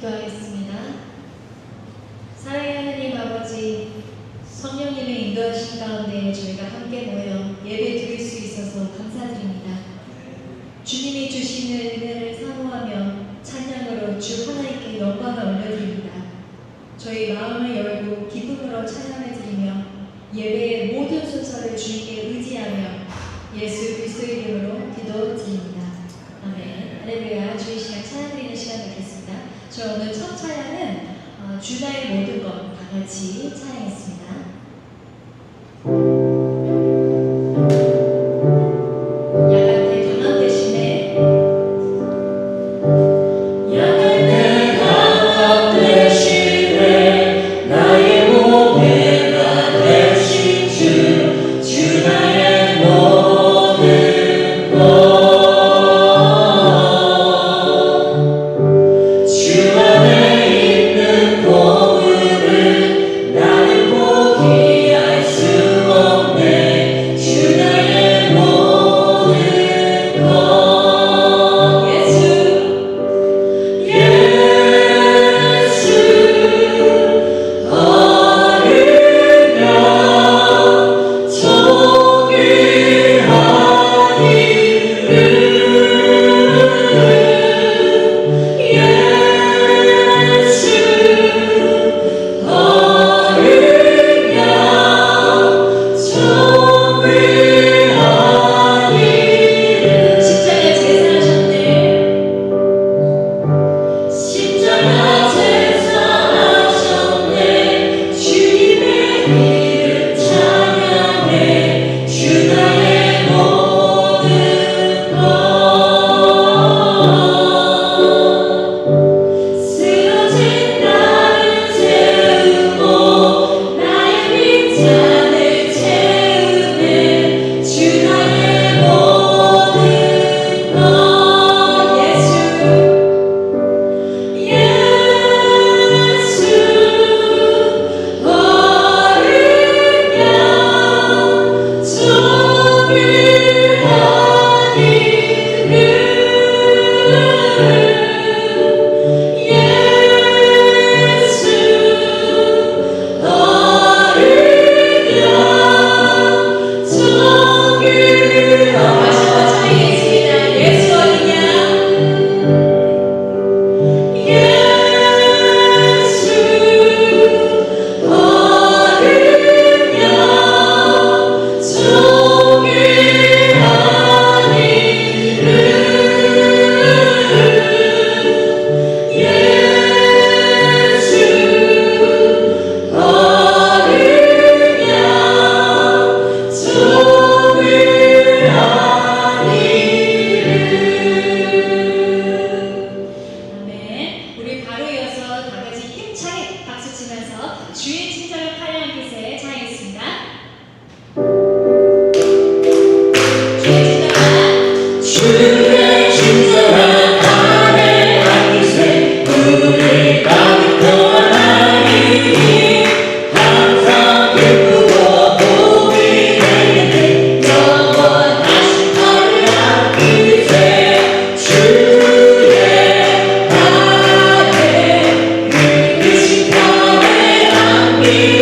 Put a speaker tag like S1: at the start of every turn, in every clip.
S1: 기도하겠습니다. 사랑의 하나님 아버지, 성령님의 인도하신 가운데 저희가 함께 모여 예배 드릴 수 있어서 감사드립니다. 주님이 주시는 은혜를 사모하며 찬양으로 주 하나님께 영광을 올려드립니다. 저희 마음을 열고 기쁨으로 찬양을 드리며 예배의 모든 순서를 주님께 의지하며 예수 그리스도의 이름으로 기도드립니다. 아멘. 할렐루야. 주의 시간 찬양 드리는 시간 되겠습니다. 저 오늘 첫 찬양은 주나의 모든 것 다 같이 찬양했습니다.
S2: me.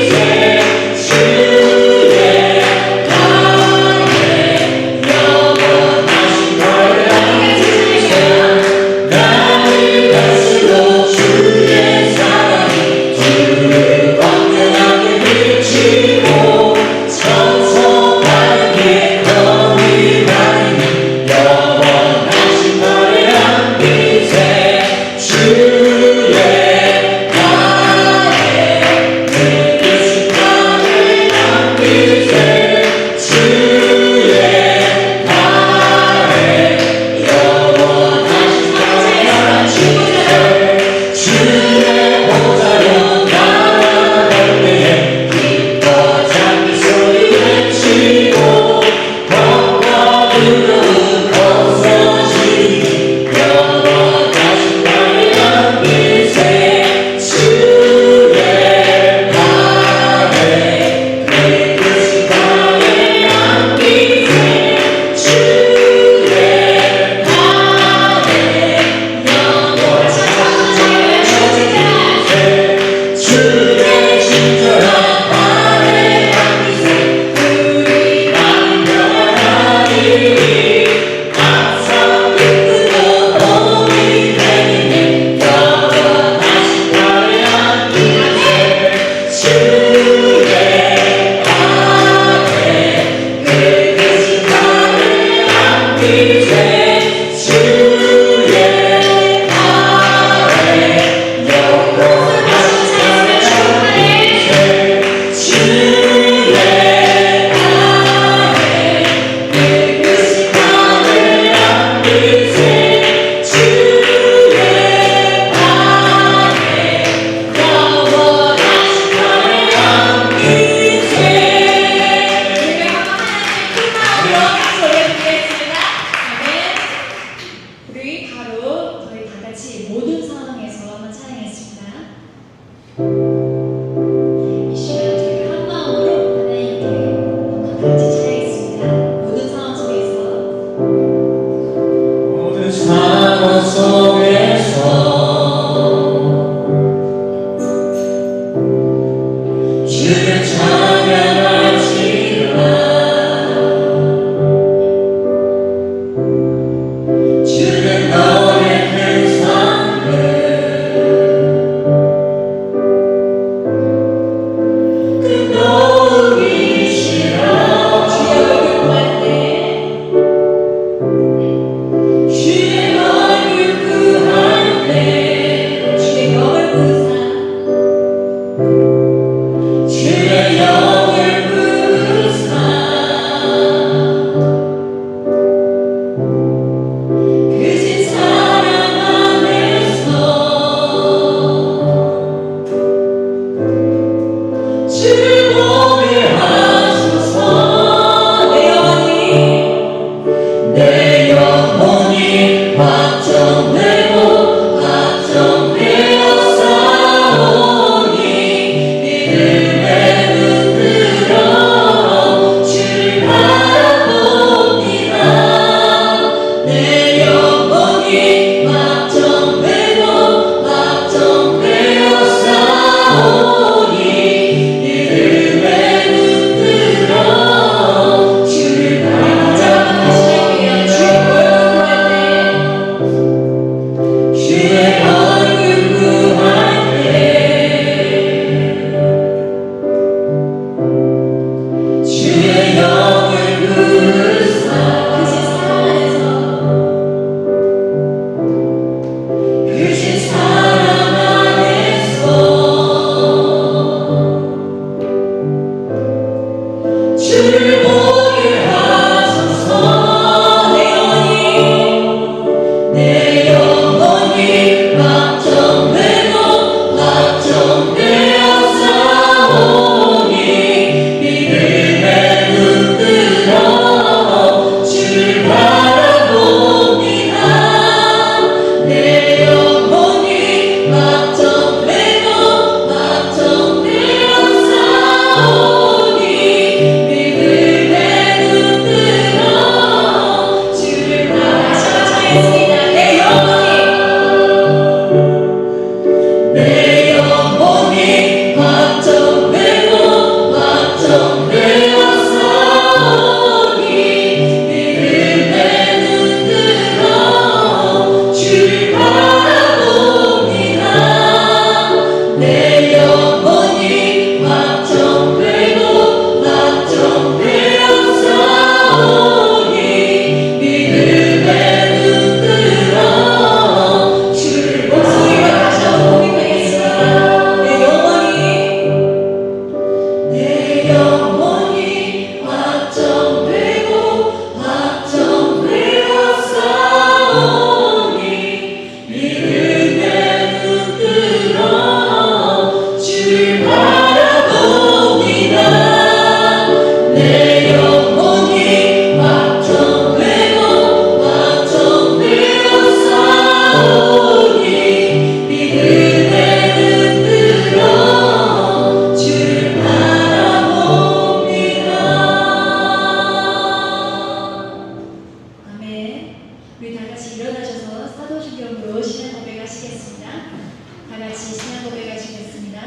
S1: 같이 신앙 고백하시겠습니다.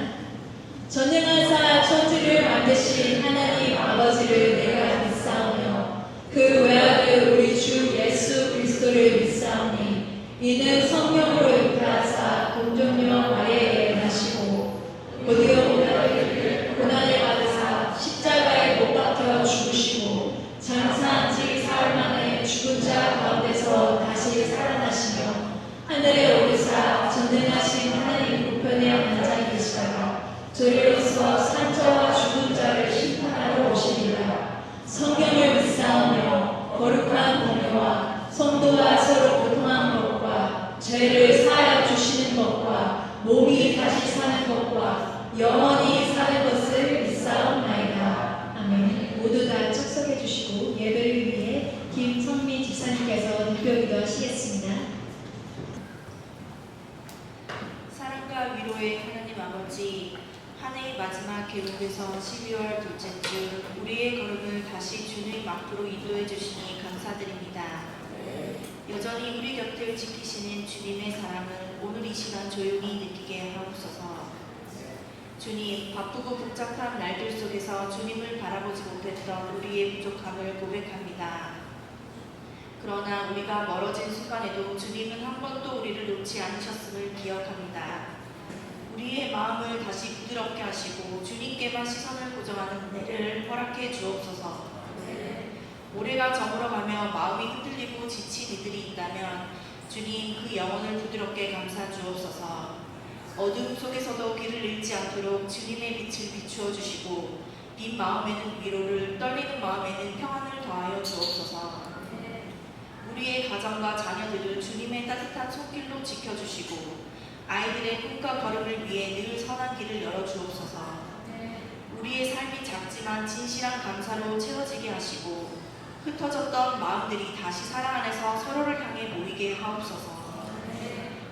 S1: 전능하사 천지를 만드신 하나님 아버지를 내가 믿사오며 그 외아들 우리 주 예수 그리스도를 믿사오니 이는 성령으로 잉태하사 동정녀 마리아에게 나시고 고디오 고난을 받으사 십자가에 못 박혀 죽으시고 장사한 지 사흘 만에 죽은 자 가운데서 다시 살아나시며 하늘에 오르사 전능하신 하나님 우편에 앉아 계시다가 저리로서 산자와 죽은 자를 심판하러 오시리라. 성경을 믿사오며 거룩한 공회와 성도가 서로 교통한 것과 죄를 사하여 주시는 것과 몸이 다시 사는 것과 영원히 사는 것을 믿사옵나이다. 아멘. 모두 다 착석해 주시고 예배를 위해 김성민 집사님께서 대표기도 하시겠습니다.
S2: 사랑과 위로의 하나님 아버지, 한 해의 마지막 개국에서 12월 둘째 주 우리의 걸음을 다시 주님 앞으로 인도해 주시니 감사드립니다. 여전히 우리 곁을 지키시는 주님의 사랑을 오늘 이 시간 조용히 느끼게 하옵소서. 주님, 바쁘고 복잡한 날들 속에서 주님을 바라보지 못했던 우리의 부족함을 고백합니다. 그러나 우리가 멀어진 순간에도 주님은 한 번도 우리를 놓지 않으셨음을 기억합니다. 우리의 마음을 다시 부드럽게 하시고 주님께만 시선을 고정하는 은혜를 허락해 주옵소서. 올해가 저물어가며 마음이 흔들리고 지친 이들이 있다면 주님 그 영혼을 부드럽게 감싸 주옵소서. 어둠 속에서도 길을 잃지 않도록 주님의 빛을 비추어 주시고 빈 마음에는 위로를, 떨리는 마음에는 평안을 더하여 주옵소서. 우리의 가정과 자녀들을 주님의 따뜻한 손길로 지켜주시고 아이들의 꿈과 걸음을 위해 늘 선한 길을 열어주옵소서. 우리의 삶이 작지만 진실한 감사로 채워지게 하시고 흩어졌던 마음들이 다시 사랑 안에서 서로를 향해 모이게 하옵소서.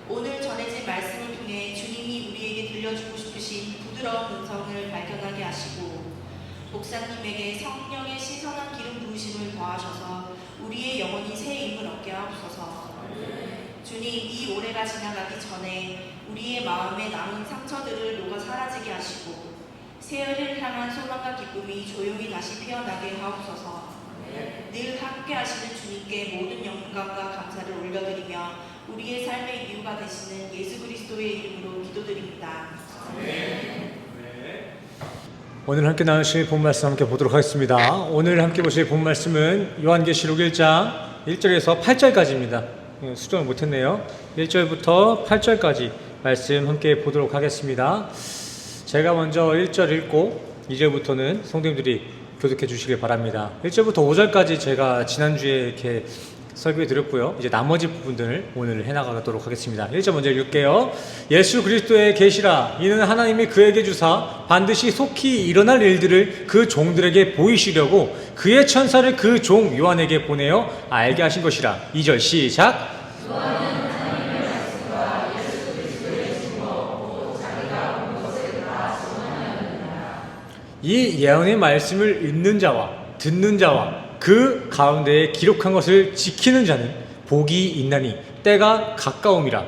S2: 오늘 전해진 말씀을 통해 주님이 우리에게 들려주고 싶으신 부드러운 음성을 발견하게 하시고 목사님에게 성령의 신선한 기름 부으심을 더하셔서 우리의 영혼이 새 힘을 얻게 하옵소서. 주님, 이 올해가 지나가기 전에 우리의 마음에 남은 상처들을 녹아 사라지게 하시고 새해를 향한 소망과 기쁨이 조용히 다시 피어나게 하옵소서. 늘 함께 하시는 주님께 모든 영광과 감사를 올려드리며 우리의 삶의 이유가 되시는 예수 그리스도의 이름으로 기도드립니다.
S3: 오늘 함께 나누실 본 말씀 함께 보도록 하겠습니다. 오늘 함께 보실 본 말씀은 요한계시록 1장 1절에서 8절까지입니다. 수정을 못했네요. 1절부터 8절까지 말씀 함께 보도록 하겠습니다. 제가 먼저 1절 읽고 2절부터는 성도님들이 교독해 주시길 바랍니다. 1절부터 5절까지 제가 지난주에 이렇게 설교해 드렸고요. 이제 나머지 부분들을 오늘 해나가도록 하겠습니다. 1절 먼저 읽을게요. 예수 그리스도의 계시라. 이는 하나님이 그에게 주사 반드시 속히 일어날 일들을 그 종들에게 보이시려고 그의 천사를 그 종 요한에게 보내어 알게 하신 것이라. 2절 시작. 이 예언의 말씀을 읽는 자와 듣는 자와 그 가운데에 기록한 것을 지키는 자는 복이 있나니 때가 가까움이라.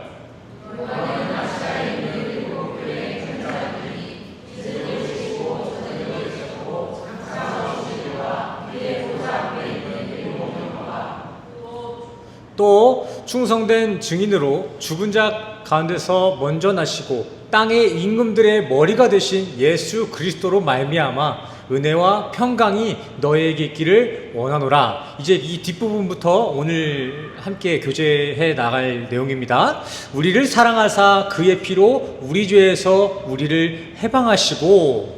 S3: 또 충성된 증인으로 죽은 자 가운데서 먼저 나시고 땅의 임금들의 머리가 되신 예수 그리스도로 말미암아 은혜와 평강이 너희에게 있기를 원하노라. 이제 이 뒷부분부터 오늘 함께 교제해 나갈 내용입니다. 우리를 사랑하사 그의 피로 우리 죄에서 우리를 해방하시고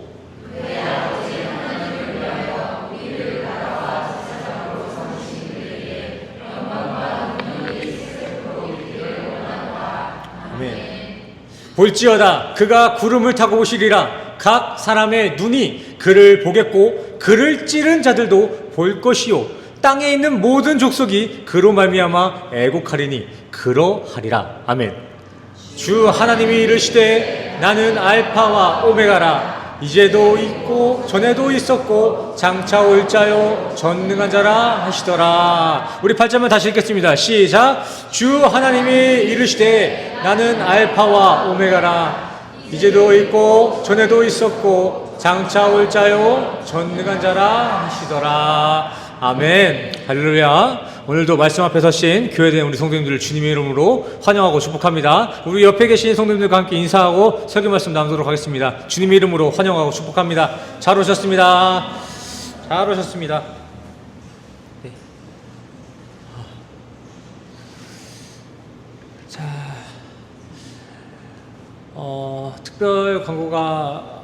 S3: 볼지어다 그가 구름을 타고 오시리라. 각 사람의 눈이 그를 보겠고 그를 찌른 자들도 볼 것이요 땅에 있는 모든 족속이 그로 말미암아 애곡하리니 그러하리라. 아멘. 주 하나님이 이르시되 나는 알파와 오메가라. 이제도 있고 전에도 있었고 장차 올 자요 전능한 자라 하시더라. 우리 8절만 다시 읽겠습니다. 시작. 주 하나님이 이르시되 나는 알파와 오메가라. 이제도 있고 전에도 있었고 장차 올 자요 전능한 자라 하시더라. 아멘. 할렐루야. 오늘도 말씀 앞에 서신 교회된 우리 성도님들을 주님의 이름으로 환영하고 축복합니다. 우리 옆에 계신 성도님들과 함께 인사하고 설교 말씀 나누도록 하겠습니다. 주님의 이름으로 환영하고 축복합니다. 잘 오셨습니다. 잘 오셨습니다. 네. 자, 특별 광고가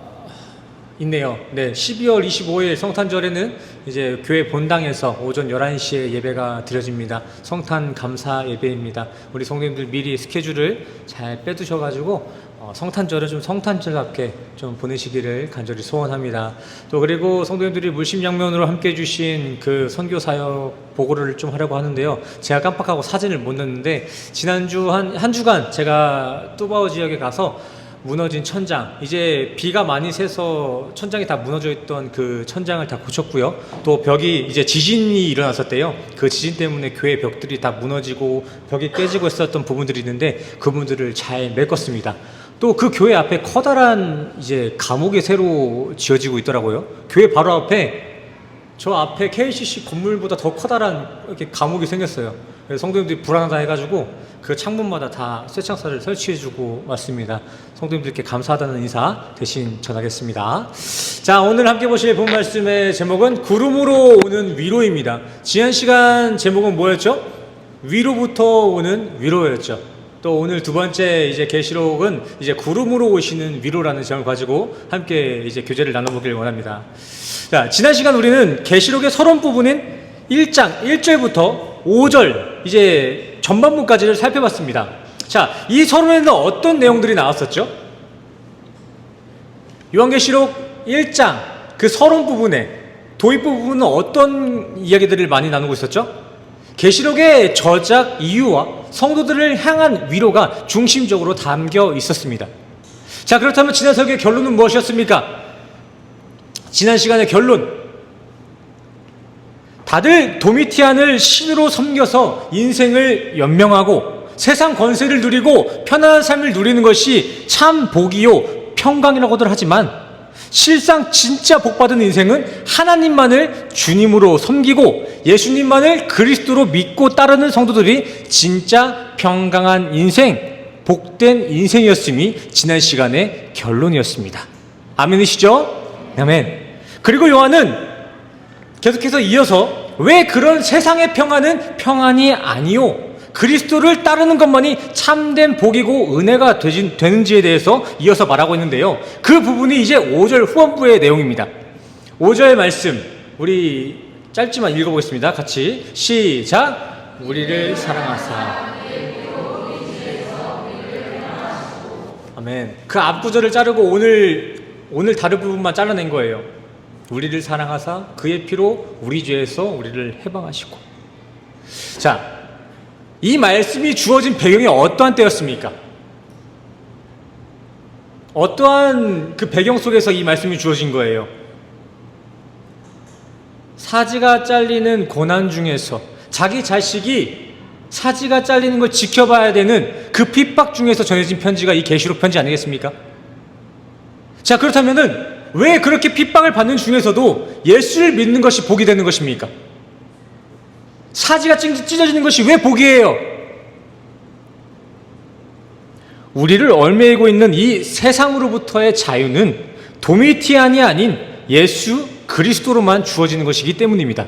S3: 있네요. 네, 12월 25일 성탄절에는 이제 교회 본당에서 오전 11시에 예배가 드려집니다. 성탄 감사 예배입니다. 우리 성도님들 미리 스케줄을 잘 빼두셔가지고 성탄절은 좀 성탄절답게 좀 보내시기를 간절히 소원합니다. 또 그리고 성도님들이 물심양면으로 함께 해주신 그 선교 사역 보고를 좀 하려고 하는데요. 제가 깜빡하고 사진을 못 넣었는데 지난주 한 주간 제가 뚜바오 지역에 가서 무너진 천장, 이제 비가 많이 새서 천장이 다 무너져 있던 그 천장을 다 고쳤고요. 또 벽이 이제 지진이 일어났었대요. 그 지진 때문에 교회 벽들이 다 무너지고 벽이 깨지고 있었던 부분들이 있는데 그 부분들을 잘 메꿨습니다. 또 그 교회 앞에 커다란 이제 감옥이 새로 지어지고 있더라고요. 교회 바로 앞에, 저 앞에 KCC 건물보다 더 커다란 이렇게 감옥이 생겼어요. 그래서 성도님들이 불안하다 해가지고 그 창문마다 다 쇠창살을 설치해주고 왔습니다. 성도님들께 감사하다는 인사 대신 전하겠습니다. 자, 오늘 함께 보실 본 말씀의 제목은 구름으로 오는 위로입니다. 지난 시간 제목은 뭐였죠? 위로부터 오는 위로였죠. 또 오늘 두 번째 이제 계시록은 이제 구름으로 오시는 위로라는 제목을 가지고 함께 이제 교제를 나눠보길 원합니다. 자, 지난 시간 우리는 계시록의 서론 부분인 1장 1절부터 5절 이제 전반부까지를 살펴봤습니다. 자, 이 서론에는 어떤 내용들이 나왔었죠? 요한계시록 1장 그 서론 부분에 도입부 부분은 어떤 이야기들을 많이 나누고 있었죠? 계시록의 저작 이유와 성도들을 향한 위로가 중심적으로 담겨 있었습니다. 자, 그렇다면 지난 설교의 결론은 무엇이었습니까? 지난 시간의 결론, 다들 도미티안을 신으로 섬겨서 인생을 연명하고 세상 권세를 누리고 편안한 삶을 누리는 것이 참 복이요 평강이라고들 하지만 실상 진짜 복받은 인생은 하나님만을 주님으로 섬기고 예수님만을 그리스도로 믿고 따르는 성도들이 진짜 평강한 인생, 복된 인생이었음이 지난 시간의 결론이었습니다. 아멘이시죠? 아멘. 그리고 요한은 계속해서 이어서 왜 그런 세상의 평안은 평안이 아니요 그리스도를 따르는 것만이 참된 복이고 은혜가 되는지에 대해서 이어서 말하고 있는데요. 그 부분이 이제 5절 후반부의 내용입니다. 5절 말씀 우리 짧지만 읽어보겠습니다. 같이 시작. 우리를 사랑하사. 아멘. 그 앞구절을 자르고 오늘 다른 부분만 잘라낸 거예요. 우리를 사랑하사 그의 피로 우리 죄에서 우리를 해방하시고. 자, 이 말씀이 주어진 배경이 어떠한 때였습니까? 어떠한 그 배경 속에서 이 말씀이 주어진 거예요? 사지가 잘리는 고난 중에서 자기 자식이 사지가 잘리는 걸 지켜봐야 되는 그 핍박 중에서 전해진 편지가 이 계시록 편지 아니겠습니까? 자, 그렇다면은 왜 그렇게 핍박을 받는 중에서도 예수를 믿는 것이 복이 되는 것입니까? 사지가 찢어지는 것이 왜 복이에요? 우리를 얽매이고 있는 이 세상으로부터의 자유는 도미티안이 아닌 예수 그리스도로만 주어지는 것이기 때문입니다.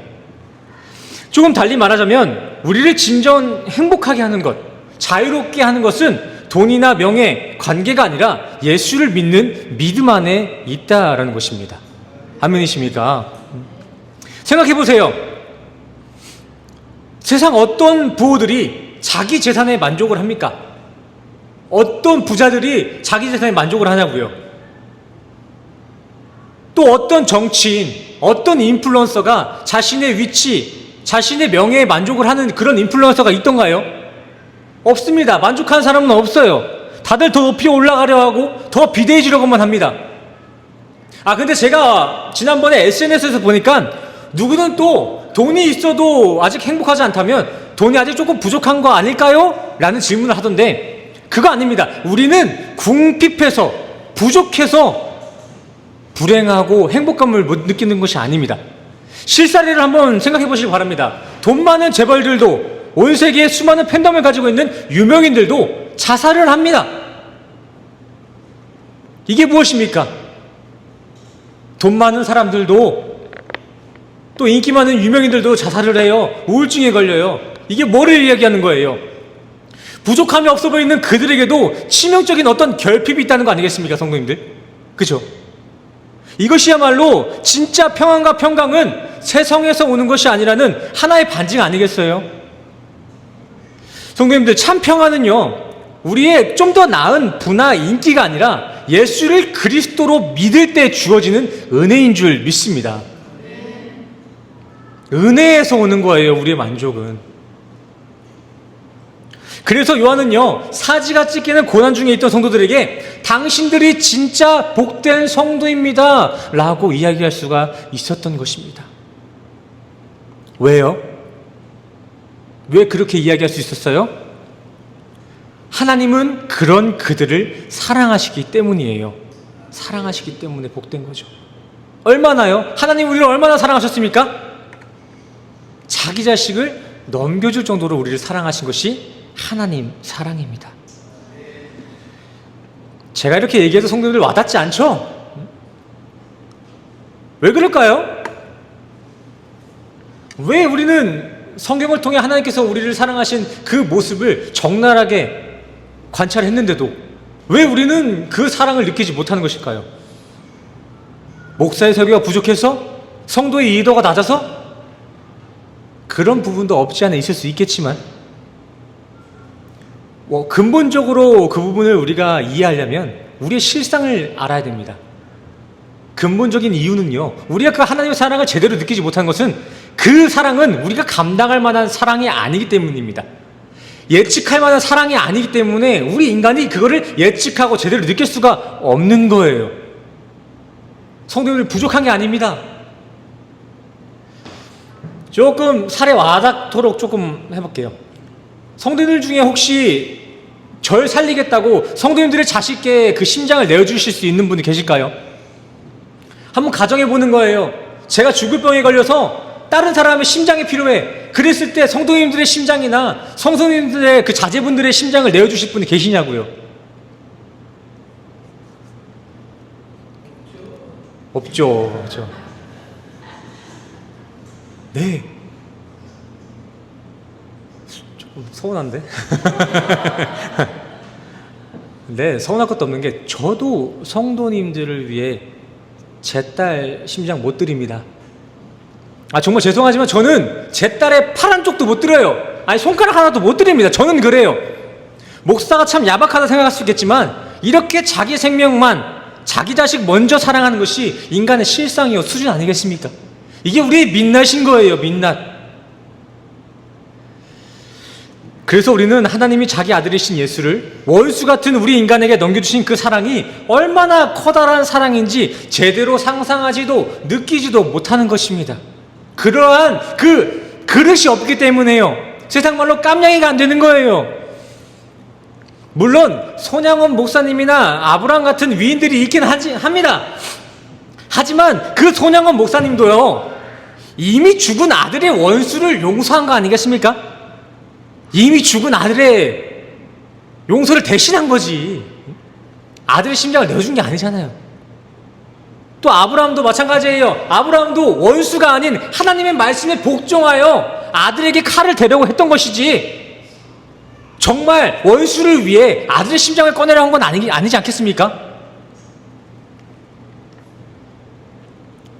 S3: 조금 달리 말하자면 우리를 진정 행복하게 하는 것, 자유롭게 하는 것은 돈이나 명예, 관계가 아니라 예수를 믿는 믿음 안에 있다라는 것입니다. 아멘이십니까? 생각해보세요. 세상 어떤 부호들이 자기 재산에 만족을 합니까? 어떤 부자들이 자기 재산에 만족을 하냐고요? 또 어떤 정치인, 어떤 인플루언서가 자신의 위치, 자신의 명예에 만족을 하는 그런 인플루언서가 있던가요? 없습니다. 만족하는 사람은 없어요. 다들 더 높이 올라가려 하고 더 비대해지려고만 합니다. 근데 제가 지난번에 SNS에서 보니까 누구는 또 돈이 있어도 아직 행복하지 않다면 돈이 아직 조금 부족한 거 아닐까요? 라는 질문을 하던데 그거 아닙니다. 우리는 궁핍해서 부족해서 불행하고 행복감을 못 느끼는 것이 아닙니다. 실사례를 한번 생각해 보시기 바랍니다. 돈 많은 재벌들도 온 세계에 수많은 팬덤을 가지고 있는 유명인들도 자살을 합니다. 이게 무엇입니까? 돈 많은 사람들도 또 인기 많은 유명인들도 자살을 해요. 우울증에 걸려요. 이게 뭐를 이야기하는 거예요? 부족함이 없어 보이는 그들에게도 치명적인 어떤 결핍이 있다는 거 아니겠습니까, 성도님들? 그죠? 이것이야말로 진짜 평안과 평강은 세상에서 오는 것이 아니라는 하나의 반증 아니겠어요? 성도님들, 참 평안은요, 우리의 좀 더 나은 부나 인기가 아니라 예수를 그리스도로 믿을 때 주어지는 은혜인 줄 믿습니다. 은혜에서 오는 거예요, 우리의 만족은. 그래서 요한은요, 사지가 찢기는 고난 중에 있던 성도들에게 당신들이 진짜 복된 성도입니다 라고 이야기할 수가 있었던 것입니다. 왜요? 왜 그렇게 이야기할 수 있었어요? 하나님은 그런 그들을 사랑하시기 때문이에요. 사랑하시기 때문에 복된 거죠. 얼마나요? 하나님 우리를 얼마나 사랑하셨습니까? 자기 자식을 넘겨줄 정도로 우리를 사랑하신 것이 하나님 사랑입니다. 제가 이렇게 얘기해도 성도님들 와닿지 않죠? 왜 그럴까요? 왜 우리는 성경을 통해 하나님께서 우리를 사랑하신 그 모습을 적나라하게 관찰했는데도 왜 우리는 그 사랑을 느끼지 못하는 것일까요? 목사의 설교가 부족해서? 성도의 이해도가 낮아서? 그런 부분도 없지 않아 있을 수 있겠지만 근본적으로 그 부분을 우리가 이해하려면 우리의 실상을 알아야 됩니다. 근본적인 이유는요, 우리가 그 하나님의 사랑을 제대로 느끼지 못한 것은 그 사랑은 우리가 감당할 만한 사랑이 아니기 때문입니다. 예측할 만한 사랑이 아니기 때문에 우리 인간이 그거를 예측하고 제대로 느낄 수가 없는 거예요. 성도님들 부족한 게 아닙니다. 조금 살에 와닿도록 조금 해볼게요. 성도님들 중에 혹시 절 살리겠다고 성도님들의 자식께 그 심장을 내어주실 수 있는 분이 계실까요? 한번 가정해 보는 거예요. 제가 죽을 병에 걸려서 다른 사람의 심장이 필요해. 그랬을 때 성도님들의 심장이나 성도님들의 그 자제분들의 심장을 내어주실 분이 계시냐고요? 없죠. 그렇죠. 네. 조금 서운한데? 네, 서운할 것도 없는 게 저도 성도님들을 위해 제 딸 심장 못 드립니다. 정말 죄송하지만 저는 제 딸의 팔 한쪽도 못 드려요. 손가락 하나도 못 드립니다. 저는 그래요. 목사가 참 야박하다 생각할 수 있겠지만 이렇게 자기 생명만, 자기 자식 먼저 사랑하는 것이 인간의 실상이요 수준 아니겠습니까? 이게 우리의 민낯인 거예요. 민낯. 그래서 우리는 하나님이 자기 아들이신 예수를 원수 같은 우리 인간에게 넘겨주신 그 사랑이 얼마나 커다란 사랑인지 제대로 상상하지도 느끼지도 못하는 것입니다. 그러한 그 그릇이 없기 때문에요. 세상 말로 깜냥이가 안 되는 거예요. 물론 손양원 목사님이나 아브라함 같은 위인들이 있긴 합니다. 하지만 그 손양원 목사님도요, 이미 죽은 아들의 원수를 용서한 거 아니겠습니까? 이미 죽은 아들의 용서를 대신한 거지. 아들의 심장을 내어준 게 아니잖아요. 또 아브라함도 마찬가지예요. 아브라함도 원수가 아닌 하나님의 말씀에 복종하여 아들에게 칼을 대려고 했던 것이지, 정말 원수를 위해 아들의 심장을 꺼내려 한 건 아니지 않겠습니까?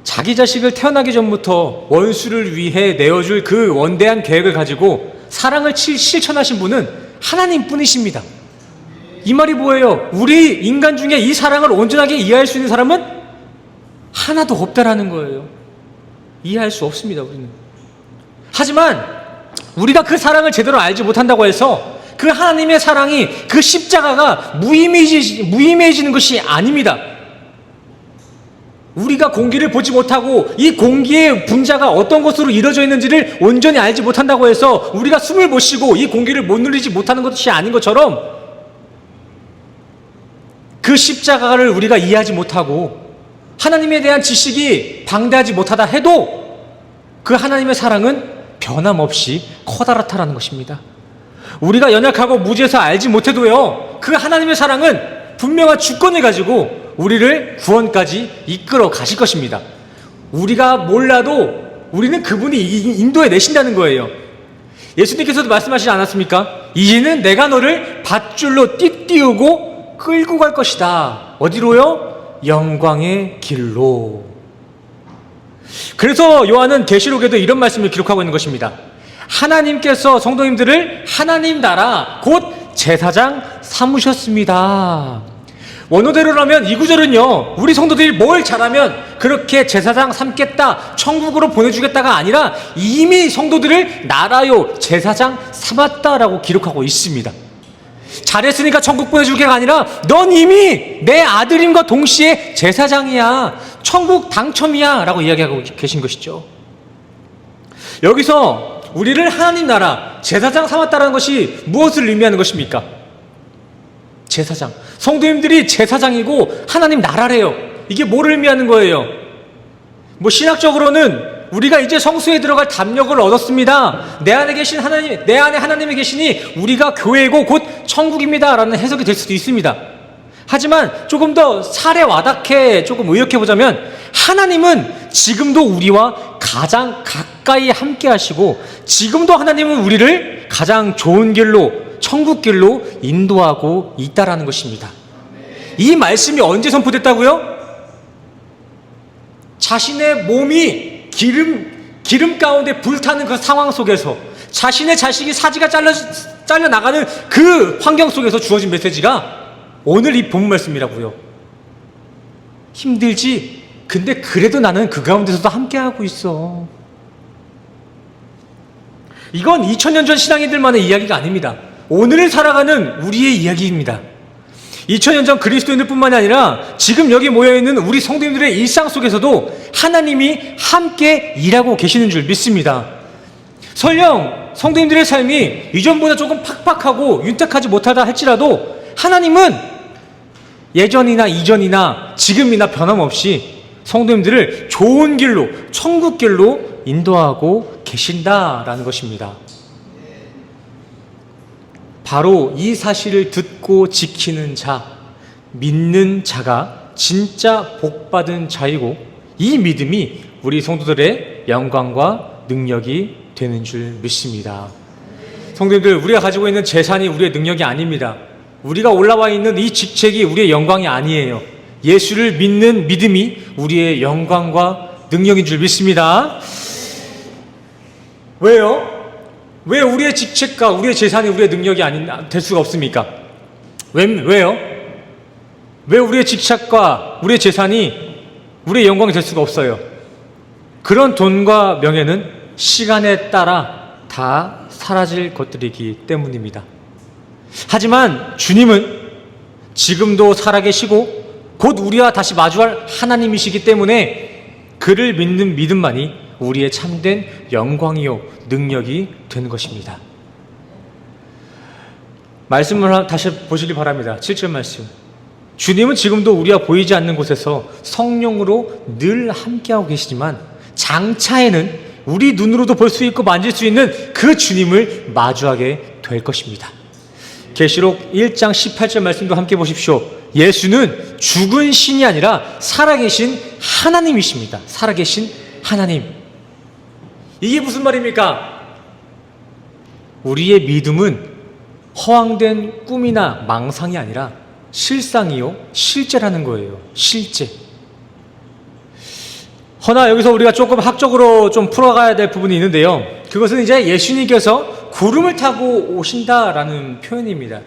S3: 자기 자식을 태어나기 전부터 원수를 위해 내어줄 그 원대한 계획을 가지고 사랑을 실천하신 분은 하나님 뿐이십니다. 이 말이 뭐예요? 우리 인간 중에 이 사랑을 온전하게 이해할 수 있는 사람은 하나도 없다라는 거예요. 이해할 수 없습니다, 우리는. 하지만 우리가 그 사랑을 제대로 알지 못한다고 해서 그 하나님의 사랑이, 그 십자가가 무의미해지는 것이 아닙니다. 우리가 공기를 보지 못하고 이 공기의 분자가 어떤 것으로 이루어져 있는지를 온전히 알지 못한다고 해서 우리가 숨을 못 쉬고 이 공기를 못 누리지 못하는 것이 아닌 것처럼 그 십자가를 우리가 이해하지 못하고 하나님에 대한 지식이 방대하지 못하다 해도 그 하나님의 사랑은 변함없이 커다랗다라는 것입니다. 우리가 연약하고 무지해서 알지 못해도요, 그 하나님의 사랑은 분명한 주권을 가지고 우리를 구원까지 이끌어 가실 것입니다. 우리가 몰라도 우리는 그분이 인도해 내신다는 거예요. 예수님께서도 말씀하시지 않았습니까? 이제는 내가 너를 밧줄로 띠띠우고 끌고 갈 것이다. 어디로요? 영광의 길로. 그래서 요한은 계시록에도 이런 말씀을 기록하고 있는 것입니다. 하나님께서 성도님들을 하나님 나라 곧 제사장 삼으셨습니다. 원어대로라면 이 구절은요, 우리 성도들이 뭘 잘하면 그렇게 제사장 삼겠다, 천국으로 보내주겠다가 아니라 이미 성도들을 나라요 제사장 삼았다라고 기록하고 있습니다. 잘했으니까 천국 보내줄게가 아니라 넌 이미 내 아들임과 동시에 제사장이야, 천국 당첨이야 라고 이야기하고 계신 것이죠. 여기서 우리를 하나님 나라 제사장 삼았다는 것이 무엇을 의미하는 것입니까? 제사장, 성도님들이 제사장이고 하나님 나라래요. 이게 뭐를 의미하는 거예요? 뭐 신학적으로는 우리가 이제 성수에 들어갈 담력을 얻었습니다, 내 안에 계신 하나님, 내 안에 하나님이 계시니 우리가 교회이고 곧 천국입니다 라는 해석이 될 수도 있습니다. 하지만 조금 더 살에 와닿게 조금 의역해 보자면, 하나님은 지금도 우리와 가장 가까이 함께 하시고 지금도 하나님은 우리를 가장 좋은 길로, 천국 길로 인도하고 있다라는 것입니다. 이 말씀이 언제 선포됐다고요? 자신의 몸이 기름 가운데 불타는 그 상황 속에서, 자신의 자식이 사지가 잘려 나가는 그 환경 속에서 주어진 메시지가 오늘 이 본문 말씀이라고요. 힘들지? 근데 그래도 나는 그 가운데서도 함께하고 있어. 이건 2000년 전 신앙인들만의 이야기가 아닙니다. 오늘을 살아가는 우리의 이야기입니다. 2000년 전 그리스도인들 뿐만이 아니라 지금 여기 모여있는 우리 성도님들의 일상 속에서도 하나님이 함께 일하고 계시는 줄 믿습니다. 설령 성도님들의 삶이 이전보다 조금 팍팍하고 윤택하지 못하다 할지라도 하나님은 예전이나 이전이나 지금이나 변함없이 성도님들을 좋은 길로, 천국 길로 인도하고 계신다라는 것입니다. 바로 이 사실을 듣고 지키는 자, 믿는 자가 진짜 복받은 자이고, 이 믿음이 우리 성도들의 영광과 능력이 되는 줄 믿습니다. 성도님들, 우리가 가지고 있는 재산이 우리의 능력이 아닙니다. 우리가 올라와 있는 이 직책이 우리의 영광이 아니에요. 예수를 믿는 믿음이 우리의 영광과 능력인 줄 믿습니다. 왜요? 왜 우리의 직책과 우리의 재산이 우리의 능력이 될 수가 없습니까? 왜요? 왜 우리의 직책과 우리의 재산이 우리의 영광이 될 수가 없어요? 그런 돈과 명예는 시간에 따라 다 사라질 것들이기 때문입니다. 하지만 주님은 지금도 살아계시고 곧 우리와 다시 마주할 하나님이시기 때문에 그를 믿는 믿음만이 우리의 참된 영광이요 능력이 되는 것입니다. 말씀을 다시 보시기 바랍니다. 7절 말씀. 주님은 지금도 우리가 보이지 않는 곳에서 성령으로 늘 함께하고 계시지만 장차에는 우리 눈으로도 볼 수 있고 만질 수 있는 그 주님을 마주하게 될 것입니다. 계시록 1장 18절 말씀도 함께 보십시오. 예수는 죽은 신이 아니라 살아계신 하나님이십니다. 살아계신 하나님. 이게 무슨 말입니까? 우리의 믿음은 허황된 꿈이나 망상이 아니라 실상이요 실제라는 거예요. 실제. 허나 여기서 우리가 조금 학적으로 좀 풀어가야 될 부분이 있는데요, 그것은 이제 예수님께서 구름을 타고 오신다라는 표현입니다.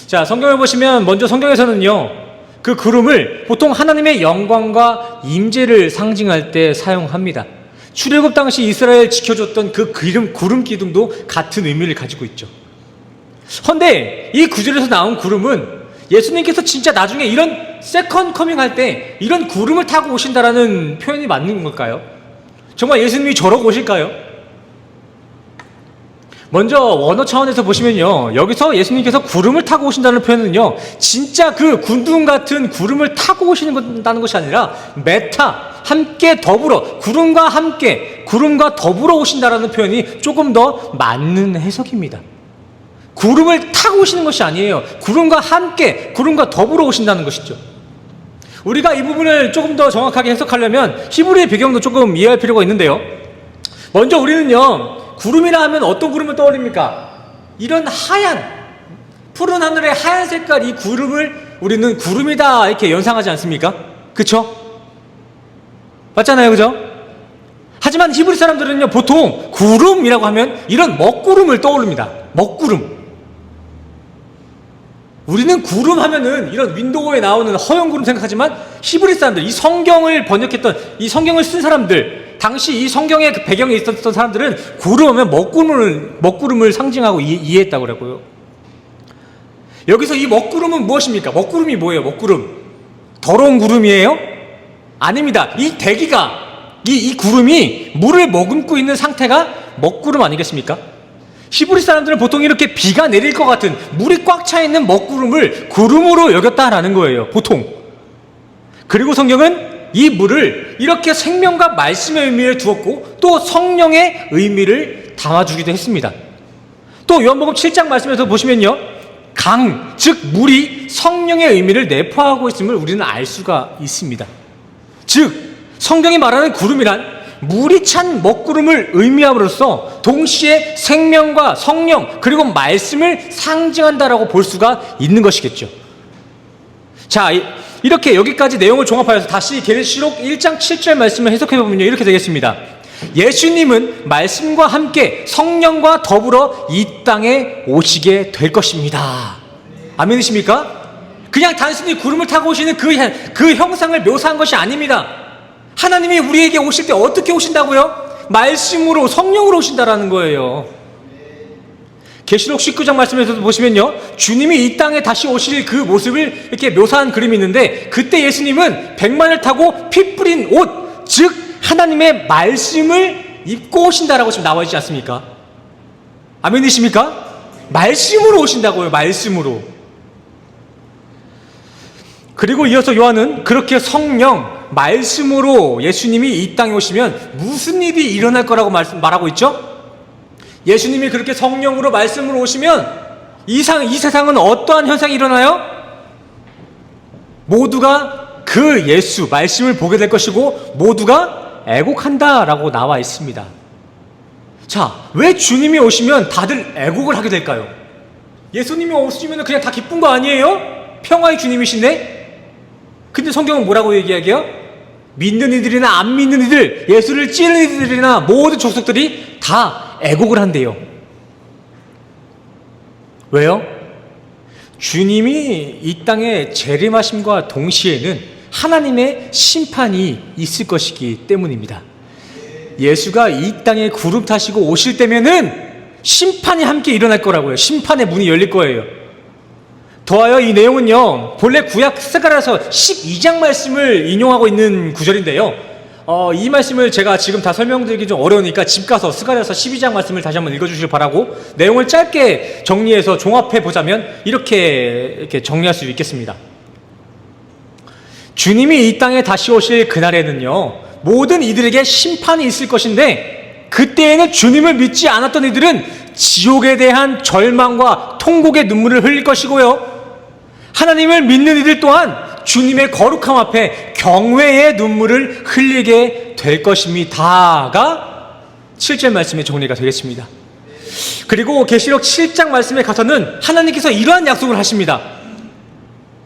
S3: 자, 성경을 보시면 먼저 성경에서는요, 그 구름을 보통 하나님의 영광과 임재를 상징할 때 사용합니다. 출애굽 당시 이스라엘 지켜줬던 그 구름 기둥도 같은 의미를 가지고 있죠. 헌데 이 구절에서 나온 구름은 예수님께서 진짜 나중에 이런 세컨 커밍 할 때 이런 구름을 타고 오신다라는 표현이 맞는 걸까요? 정말 예수님이 저러고 오실까요? 먼저 원어 차원에서 보시면요, 여기서 예수님께서 구름을 타고 오신다는 표현은요, 진짜 그 군둥 같은 구름을 타고 오신다는 것이 아니라 메타, 함께 더불어, 구름과 함께, 구름과 더불어 오신다라는 표현이 조금 더 맞는 해석입니다. 구름을 타고 오시는 것이 아니에요. 구름과 함께, 구름과 더불어 오신다는 것이죠. 우리가 이 부분을 조금 더 정확하게 해석하려면 히브리의 배경도 조금 이해할 필요가 있는데요. 먼저 우리는요, 구름이라 하면 어떤 구름을 떠올립니까? 이런 하얀, 푸른 하늘의 하얀 색깔, 이 구름을 우리는 구름이다 이렇게 연상하지 않습니까? 그쵸? 맞잖아요, 그죠? 하지만 히브리 사람들은요, 보통 구름이라고 하면 이런 먹구름을 떠오릅니다. 먹구름. 우리는 구름 하면은 이런 윈도우에 나오는 허연 구름 생각하지만, 히브리 사람들, 이 성경을 번역했던, 이 성경을 쓴 사람들, 당시 이 성경의 그 배경에 있었던 사람들은 구름하면 먹구름을 상징하고 이해했다고 그랬고요. 여기서 이 먹구름은 무엇입니까? 먹구름이 뭐예요? 먹구름. 더러운 구름이에요? 아닙니다. 이 대기가, 이 구름이 물을 머금고 있는 상태가 먹구름 아니겠습니까? 히브리 사람들은 보통 이렇게 비가 내릴 것 같은 물이 꽉 차 있는 먹구름을 구름으로 여겼다라는 거예요, 보통. 그리고 성경은 이 물을 이렇게 생명과 말씀의 의미를 두었고, 또 성령의 의미를 담아주기도 했습니다. 또 요한복음 7장 말씀에서 보시면요, 강, 즉 물이 성령의 의미를 내포하고 있음을 우리는 알 수가 있습니다. 즉 성경이 말하는 구름이란 물이 찬 먹구름을 의미함으로써 동시에 생명과 성령 그리고 말씀을 상징한다라고 볼 수가 있는 것이겠죠. 자, 이렇게 여기까지 내용을 종합하여서 다시 계시록 1장 7절 말씀을 해석해보면요, 이렇게 되겠습니다. 예수님은 말씀과 함께 성령과 더불어 이 땅에 오시게 될 것입니다. 아멘이십니까? 그냥 단순히 구름을 타고 오시는 그 형상을 묘사한 것이 아닙니다. 하나님이 우리에게 오실 때 어떻게 오신다고요? 말씀으로, 성령으로 오신다라는 거예요. 계시록 19장 말씀에서도 보시면요, 주님이 이 땅에 다시 오실 그 모습을 이렇게 묘사한 그림이 있는데, 그때 예수님은 백만을 타고 피 뿌린 옷, 즉 하나님의 말씀을 입고 오신다라고 지금 나와 있지 않습니까? 아멘이십니까? 말씀으로 오신다고요, 말씀으로. 그리고 이어서 요한은 그렇게 성령, 말씀으로 예수님이 이 땅에 오시면 무슨 일이 일어날 거라고 말하고 있죠? 예수님이 그렇게 성령으로 말씀으로 오시면 이 세상은 어떠한 현상이 일어나요? 모두가 그 예수, 말씀을 보게 될 것이고 모두가 애곡한다라고 나와 있습니다. 자, 왜 주님이 오시면 다들 애곡을 하게 될까요? 예수님이 오시면 그냥 다 기쁜 거 아니에요? 평화의 주님이신데? 근데 성경은 뭐라고 얘기하게요? 믿는 이들이나 안 믿는 이들, 예수를 찌르는 이들이나 모든 족속들이 다 애곡을 한대요. 왜요? 주님이 이 땅에 재림하심과 동시에는 하나님의 심판이 있을 것이기 때문입니다. 예수가 이 땅에 구름 타시고 오실 때면은 심판이 함께 일어날 거라고요. 심판의 문이 열릴 거예요. 더하여 이 내용은요, 본래 구약 스가랴서 12장 말씀을 인용하고 있는 구절인데요, 이 말씀을 제가 지금 다 설명드리기 좀 어려우니까 집 가서 스가랴서 12장 말씀을 다시 한번 읽어주시길 바라고, 내용을 짧게 정리해서 종합해 보자면 이렇게 정리할 수 있겠습니다. 주님이 이 땅에 다시 오실 그날에는요, 모든 이들에게 심판이 있을 것인데, 그때에는 주님을 믿지 않았던 이들은 지옥에 대한 절망과 통곡의 눈물을 흘릴 것이고요, 하나님을 믿는 이들 또한 주님의 거룩함 앞에 경외의 눈물을 흘리게 될 것입니다가 7절 말씀의 정리가 되겠습니다. 그리고 계시록 7장 말씀에 가서는 하나님께서 이러한 약속을 하십니다.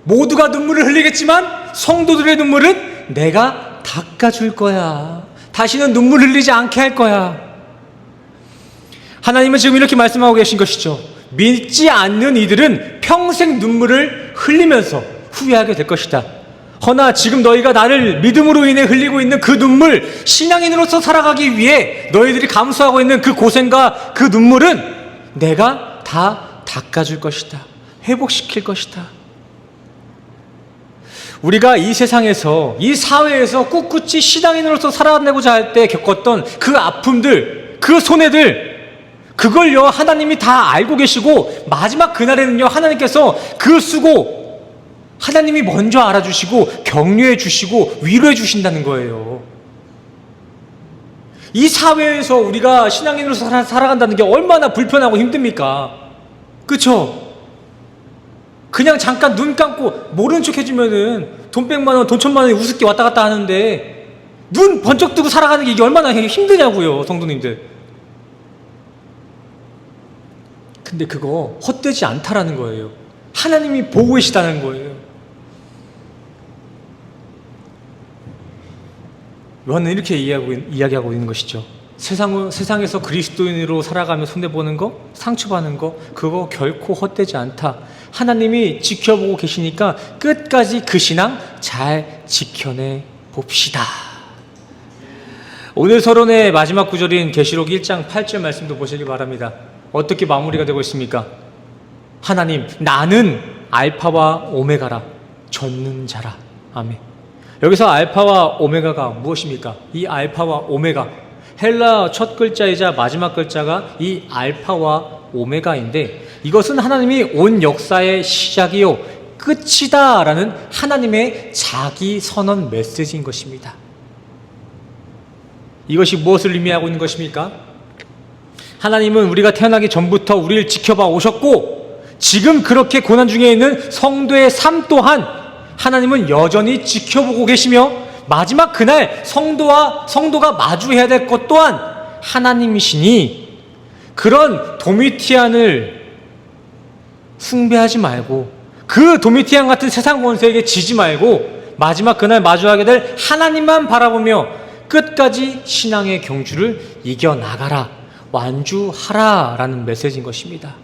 S3: 모두가 눈물을 흘리겠지만 성도들의 눈물은 내가 닦아줄 거야. 다시는 눈물 흘리지 않게 할 거야. 하나님은 지금 이렇게 말씀하고 계신 것이죠. 믿지 않는 이들은 평생 눈물을 흘리면서 후회하게 될 것이다. 허나 지금 너희가 나를 믿음으로 인해 흘리고 있는 그 눈물, 신앙인으로서 살아가기 위해 너희들이 감수하고 있는 그 고생과 그 눈물은 내가 다 닦아줄 것이다. 회복시킬 것이다. 우리가 이 세상에서, 이 사회에서 꿋꿋이 신앙인으로서 살아내고자 할 때 겪었던 그 아픔들, 그 손해들, 그걸요 하나님이 다 알고 계시고 마지막 그날에는요 하나님께서 그 수고 하나님이 먼저 알아주시고 격려해 주시고 위로해 주신다는 거예요. 이 사회에서 우리가 신앙인으로서 살아간다는 게 얼마나 불편하고 힘듭니까? 그쵸? 그냥 잠깐 눈 감고 모르는 척 해주면은 돈 100만 원, 돈 1000만 원이 우습게 왔다 갔다 하는데 눈 번쩍 뜨고 살아가는 게 이게 얼마나 힘드냐고요, 성도님들. 근데 그거 헛되지 않다라는 거예요. 하나님이 보고 계시다는 거예요. 요한은 이렇게 이야기하고 있는 것이죠. 세상에서 그리스도인으로 살아가며 손해보는 거, 상처받는 거, 그거 결코 헛되지 않다. 하나님이 지켜보고 계시니까 끝까지 그 신앙 잘 지켜내 봅시다. 오늘 서론의 마지막 구절인 계시록 1장 8절 말씀도 보시기 바랍니다. 어떻게 마무리가 되고 있습니까? 하나님, 나는 알파와 오메가라, 젖는 자라. 아멘. 여기서 알파와 오메가가 무엇입니까? 이 알파와 오메가, 헬라 첫 글자이자 마지막 글자가 이 알파와 오메가인데, 이것은 하나님이 온 역사의 시작이요 끝이다 라는 하나님의 자기 선언 메시지인 것입니다. 이것이 무엇을 의미하고 있는 것입니까? 하나님은 우리가 태어나기 전부터 우리를 지켜봐 오셨고, 지금 그렇게 고난 중에 있는 성도의 삶 또한 하나님은 여전히 지켜보고 계시며, 마지막 그날 성도가 마주해야 될 것 또한 하나님이시니, 그런 도미티안을 숭배하지 말고, 그 도미티안 같은 세상 권세에게 지지 말고, 마지막 그날 마주하게 될 하나님만 바라보며 끝까지 신앙의 경주를 이겨나가라, 완주하라 라는 메시지인 것입니다.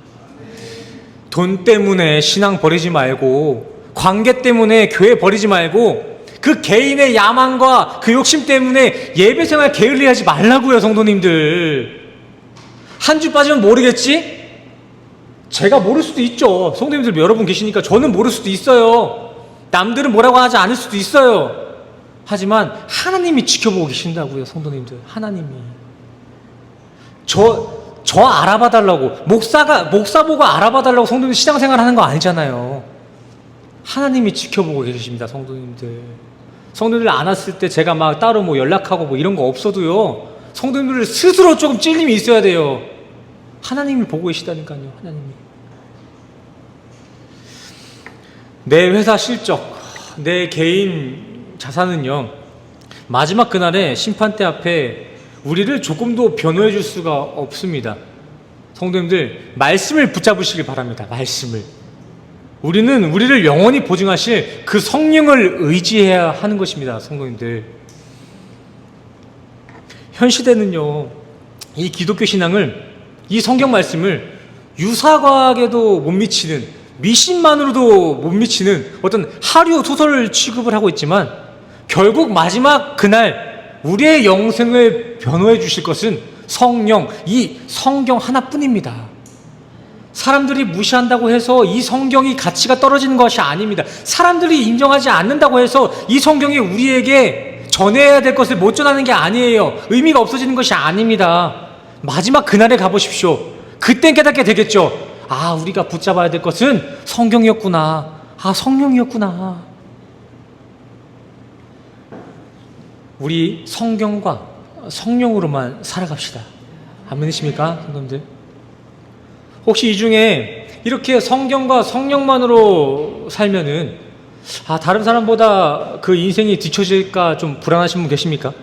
S3: 돈 때문에 신앙 버리지 말고, 관계 때문에 교회 버리지 말고, 그 개인의 야망과 그 욕심 때문에 예배생활 게을리하지 말라고요, 성도님들. 한 주 빠지면 모르겠지? 제가 모를 수도 있죠. 성도님들 여러분 계시니까 저는 모를 수도 있어요. 남들은 뭐라고 하지 않을 수도 있어요. 하지만 하나님이 지켜보고 계신다고요, 성도님들. 하나님이. 저 알아봐달라고, 목사 보고 알아봐달라고 성도님들 신앙생활 하는 거 아니잖아요. 하나님이 지켜보고 계십니다, 성도님들. 성도님들 안 왔을 때 제가 막 따로 뭐 연락하고 뭐 이런 거 없어도요, 성도님들 스스로 조금 찔림이 있어야 돼요. 하나님이 보고 계시다니까요, 하나님이. 내 회사 실적, 내 개인 자산은요, 마지막 그날에 심판대 앞에 우리를 조금도 변호해 줄 수가 없습니다. 성도님들, 말씀을 붙잡으시길 바랍니다. 말씀을. 우리는 우리를 영원히 보증하실 그 성령을 의지해야 하는 것입니다, 성도님들. 현 시대는요, 이 기독교 신앙을, 이 성경 말씀을 유사과학에도 못 미치는, 미신만으로도 못 미치는 어떤 하류 소설 취급을 하고 있지만, 결국 마지막 그날 우리의 영생을 변호해 주실 것은 성령, 이 성경 하나뿐입니다. 사람들이 무시한다고 해서 이 성경이 가치가 떨어지는 것이 아닙니다. 사람들이 인정하지 않는다고 해서 이 성경이 우리에게 전해야 될 것을 못 전하는 게 아니에요. 의미가 없어지는 것이 아닙니다. 마지막 그날에 가보십시오. 그땐 깨닫게 되겠죠. 아, 우리가 붙잡아야 될 것은 성경이었구나. 아, 성령이었구나. 우리 성경과 성령으로만 살아갑시다. 안 믿으십니까, 성도님들? 혹시 이 중에 이렇게 성경과 성령만으로 살면은, 아, 다른 사람보다 그 인생이 뒤처질까 좀 불안하신 분 계십니까?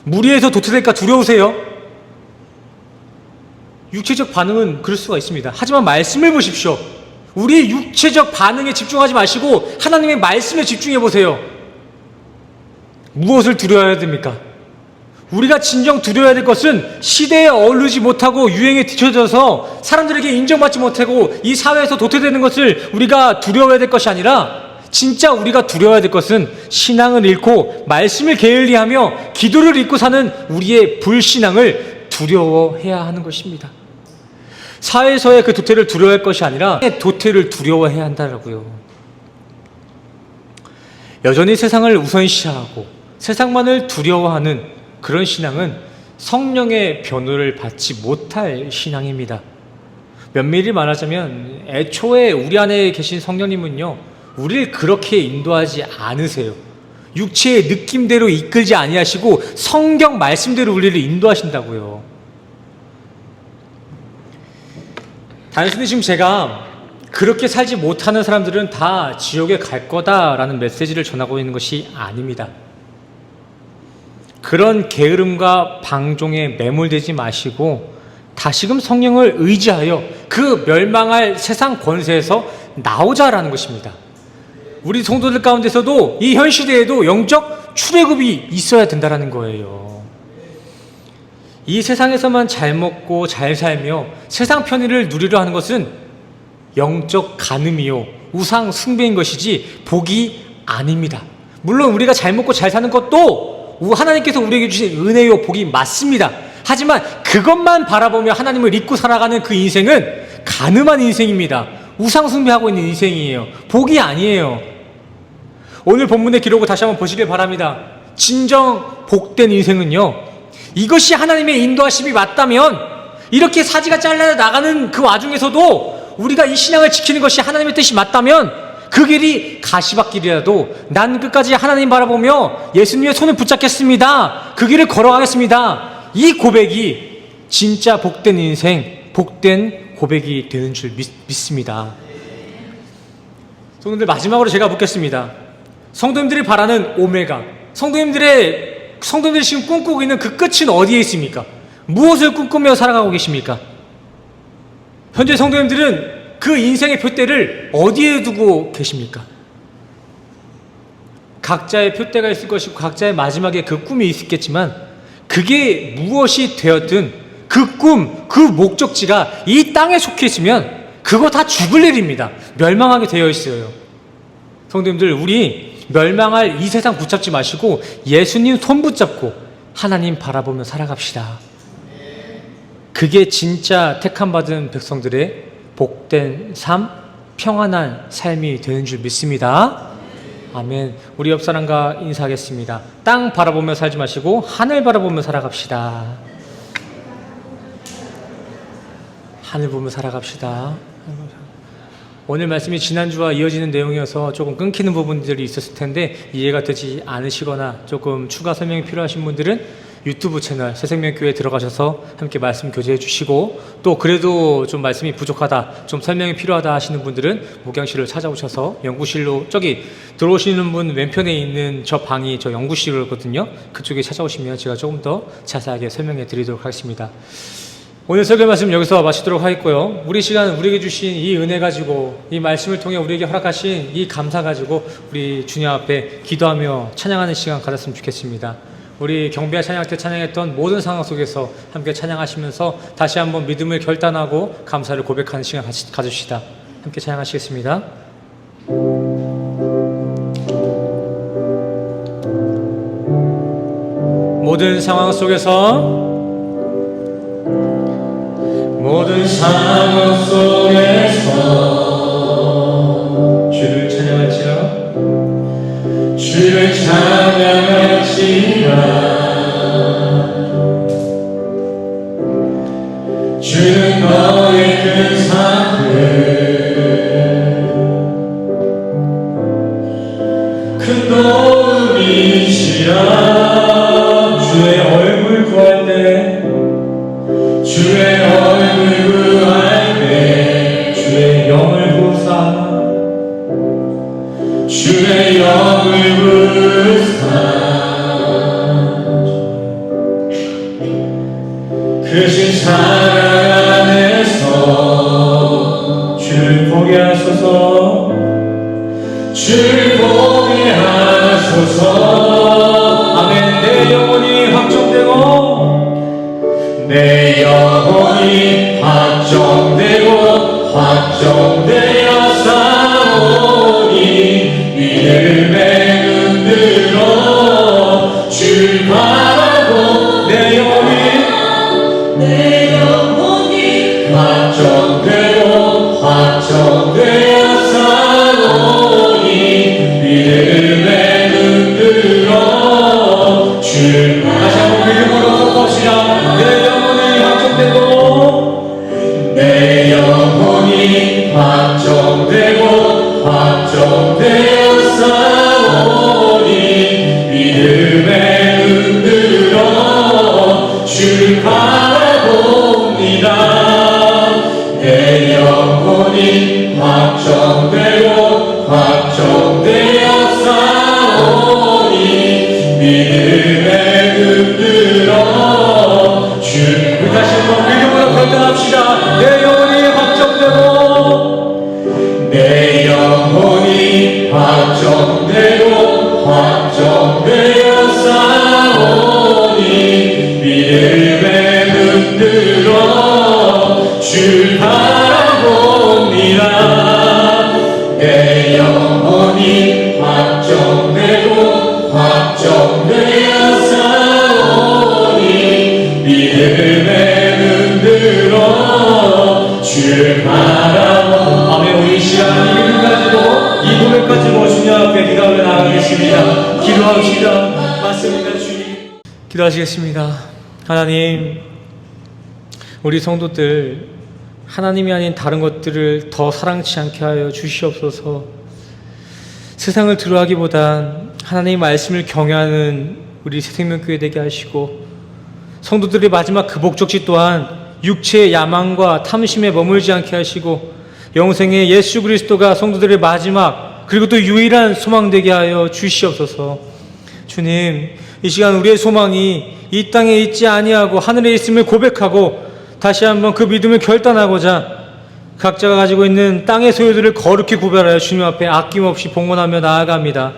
S3: 무리해서 도태될까 두려우세요? 육체적 반응은 그럴 수가 있습니다. 하지만 말씀을 보십시오. 우리 육체적 반응에 집중하지 마시고 하나님의 말씀에 집중해 보세요. 무엇을 두려워해야 됩니까? 우리가 진정 두려워해야 될 것은 시대에 어울리지 못하고 유행에 뒤처져서 사람들에게 인정받지 못하고 이 사회에서 도태되는 것을 우리가 두려워해야 될 것이 아니라, 진짜 우리가 두려워해야 될 것은 신앙을 잃고 말씀을 게을리하며 기도를 잊고 사는 우리의 불신앙을 두려워해야 하는 것입니다. 사회에서의 그 도태를 두려워할 것이 아니라 도태를 두려워해야 한다라고요. 여전히 세상을 우선시하고 세상만을 두려워하는 그런 신앙은 성령의 변호를 받지 못할 신앙입니다. 면밀히 말하자면 애초에 우리 안에 계신 성령님은요, 우리를 그렇게 인도하지 않으세요. 육체의 느낌대로 이끌지 아니하시고 성경 말씀대로 우리를 인도하신다고요. 단순히 지금 제가 그렇게 살지 못하는 사람들은 다 지옥에 갈 거다라는 메시지를 전하고 있는 것이 아닙니다. 그런 게으름과 방종에 매몰되지 마시고 다시금 성령을 의지하여 그 멸망할 세상 권세에서 나오자라는 것입니다. 우리 성도들 가운데서도 이 현 시대에도 영적 출애굽이 있어야 된다라는 거예요. 이 세상에서만 잘 먹고 잘 살며 세상 편의를 누리려 하는 것은 영적 간음이요 우상 숭배인 것이지 복이 아닙니다. 물론 우리가 잘 먹고 잘 사는 것도 하나님께서 우리에게 주신 은혜요 복이 맞습니다. 하지만 그것만 바라보며 하나님을 잊고 살아가는 그 인생은 간음한 인생입니다. 우상 숭배하고 있는 인생이에요. 복이 아니에요. 오늘 본문의 기록을 다시 한번 보시길 바랍니다. 진정 복된 인생은요, 이것이 하나님의 인도하심이 맞다면 이렇게 사지가 잘려 나가는 그 와중에서도 우리가 이 신앙을 지키는 것이 하나님의 뜻이 맞다면 그 길이 가시밭길이라도 난 끝까지 하나님 바라보며 예수님의 손을 붙잡겠습니다. 그 길을 걸어가겠습니다. 이 고백이 진짜 복된 인생, 복된 고백이 되는 줄 믿습니다. 성도님들, 마지막으로 제가 묻겠습니다. 성도님들이 바라는 오메가, 성도님들이 지금 꿈꾸고 있는 그 끝은 어디에 있습니까? 무엇을 꿈꾸며 살아가고 계십니까? 현재 성도님들은 그 인생의 표대를 어디에 두고 계십니까? 각자의 표대가 있을 것이고 각자의 마지막에 그 꿈이 있겠지만 그게 무엇이 되었든 그 꿈, 그 목적지가 이 땅에 속해 있으면 그거 다 죽을 일입니다. 멸망하게 되어 있어요. 성도님들, 우리 멸망할 이 세상 붙잡지 마시고 예수님 손 붙잡고 하나님 바라보며 살아갑시다. 그게 진짜 택함받은 백성들의 복된 삶, 평안한 삶이 되는 줄 믿습니다. 아멘. 우리 옆 사람과 인사하겠습니다. 땅 바라보며 살지 마시고 하늘 바라보며 살아갑시다. 하늘 보며 살아갑시다. 오늘 말씀이 지난주와 이어지는 내용이어서 조금 끊기는 부분들이 있었을 텐데 이해가 되지 않으시거나 조금 추가 설명이 필요하신 분들은 유튜브 채널 새생명교회에 들어가셔서 함께 말씀 교제해 주시고, 또 그래도 좀 말씀이 부족하다, 좀 설명이 필요하다 하시는 분들은 목양실을 찾아오셔서 연구실로, 저기 들어오시는 분 왼편에 있는 저 방이 저 연구실이거든요. 그쪽에 찾아오시면 제가 조금 더 자세하게 설명해 드리도록 하겠습니다. 오늘 설교 말씀 여기서 마치도록 하겠고요. 우리 시간 우리에게 주신 이 은혜 가지고, 이 말씀을 통해 우리에게 허락하신 이 감사 가지고 우리 주님 앞에 기도하며 찬양하는 시간 가졌으면 좋겠습니다. 우리 경배와 찬양할 때 찬양했던 모든 상황 속에서 함께 찬양하시면서 다시 한번 믿음을 결단하고 감사를 고백하는 시간 가집시다. 함께 찬양하시겠습니다. 모든 상황 속에서 주를 찬양할지라 주는 너의 큰 사랑 큰 도움이시라. 주의 얼굴 구할 때 주의 영을 보사 주의 영을 부사 크신 사랑 안에서 주를 보게 하소서. 주를 보게 하소서. 아멘. 내 영혼이 확정되어 싸우니 믿음에 흔들어 주 바라고 내 영혼이 확정되어 싸우니 믿음에 확정되어 싸우니 믿음에 흔들어 주 바라봅니다. 내 영혼이 확정되고 확정되어 싸우니 믿음에 흔들어 주 바라봅니다. 아멘. 우리 이 시간 이 믿음 가지고 이 고백 가지고 주님 앞에 기도하며 나가겠습니다. 기도합시다. 맞습니다. 주님. 기도하시겠습니다. 하나님, 우리 성도들 하나님이 아닌 다른 것들을 더 사랑치 않게 하여 주시옵소서. 세상을 들어하기보단 하나님의 말씀을 경외하는 우리 새생명교회 되게 하시고, 성도들의 마지막 그 목적지 또한 육체의 야망과 탐심에 머물지 않게 하시고, 영생의 예수 그리스도가 성도들의 마지막 그리고 또 유일한 소망 되게 하여 주시옵소서. 주님, 이 시간 우리의 소망이 이 땅에 있지 아니하고 하늘에 있음을 고백하고 다시 한번 그 믿음을 결단하고자 각자가 가지고 있는 땅의 소유들을 거룩히 구별하여 주님 앞에 아낌없이 봉헌하며 나아갑니다.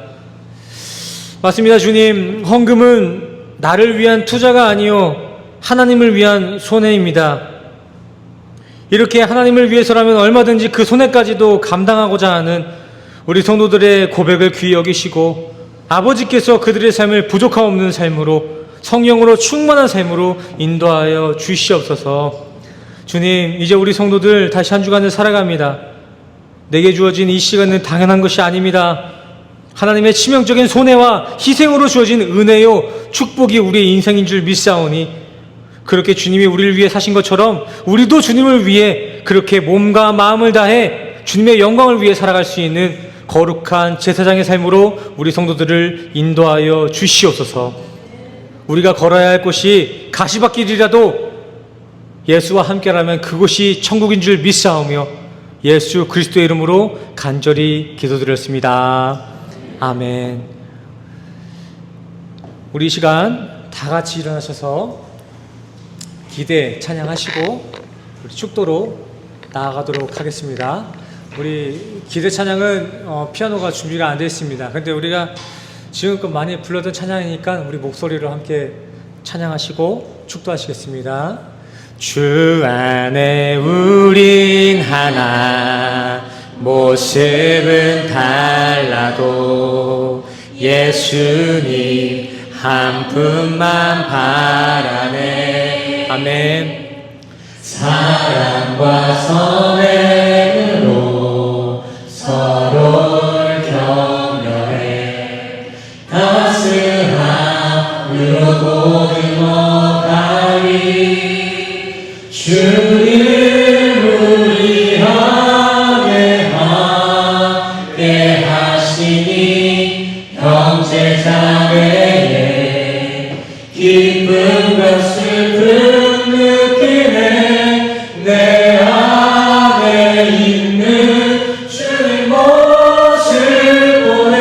S3: 맞습니다. 주님, 헌금은 나를 위한 투자가 아니요 하나님을 위한 손해입니다. 이렇게 하나님을 위해서라면 얼마든지 그 손해까지도 감당하고자 하는 우리 성도들의 고백을 귀히 여기시고, 아버지께서 그들의 삶을 부족함 없는 삶으로 성령으로 충만한 삶으로 인도하여 주시옵소서. 주님, 이제 우리 성도들 다시 한 주간을 살아갑니다. 내게 주어진 이 시간은 당연한 것이 아닙니다. 하나님의 치명적인 손해와 희생으로 주어진 은혜요 축복이 우리의 인생인 줄 믿사오니, 그렇게 주님이 우리를 위해 사신 것처럼 우리도 주님을 위해 그렇게 몸과 마음을 다해 주님의 영광을 위해 살아갈 수 있는 거룩한 제사장의 삶으로 우리 성도들을 인도하여 주시옵소서. 우리가 걸어야 할 곳이 가시밭길이라도 예수와 함께라면 그곳이 천국인 줄 믿사오며 예수 그리스도의 이름으로 간절히 기도드렸습니다. 아멘. 우리 이 시간 다 같이 일어나셔서 기대 찬양하시고 우리 축도로 나아가도록 하겠습니다. 우리 기대 찬양은 피아노가 준비가 안 되어 있습니다. 근데 우리가 지금껏 많이 불렀던 찬양이니까 우리 목소리로 함께 찬양하시고 축도하시겠습니다. 주 안에 우린 하나, 모습은 달라도 예수님 한 품만 바라네. 아멘. 사랑과 선행으로 서로를 격려해 따스함으로 보듬어가리. 주님 우리 안에 함께 하시니 형제자매의 기쁨과 슬픔 느끼네. 내 안에 있는 주의 모습 보내.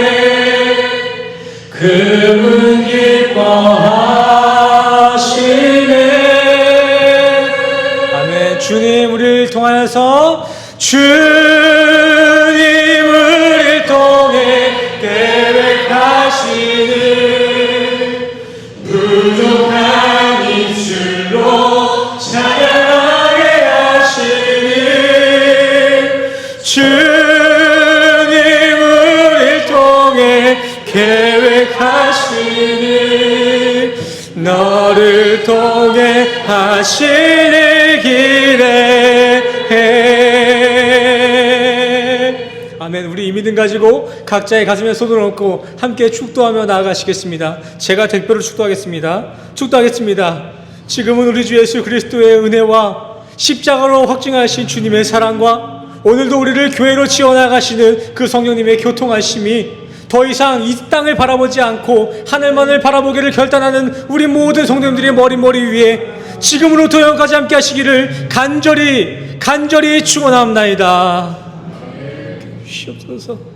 S3: 그분 기뻐하시네. 아멘. 주님 우리를 통하여서 주님 우리를 통해 계획하시는 부족한 입술로 찬양하게 하시는 주님 우리를 통해 계획하시는 너를 통해 하시는 길에 아멘. 우리 이 믿음 가지고 각자의 가슴에 손을 얹고 함께 축도하며 나아가시겠습니다. 제가 대표로 축도하겠습니다. 축도하겠습니다. 지금은 우리 주 예수 그리스도의 은혜와 십자가로 확증하신 주님의 사랑과 오늘도 우리를 교회로 지어나가시는 그 성령님의 교통하심이 더 이상 이 땅을 바라보지 않고 하늘만을 바라보기를 결단하는 우리 모든 성도님들의 머리 위에 지금으로부터 영원까지 함께 하시기를 간절히 축원합니다. 주옵소서.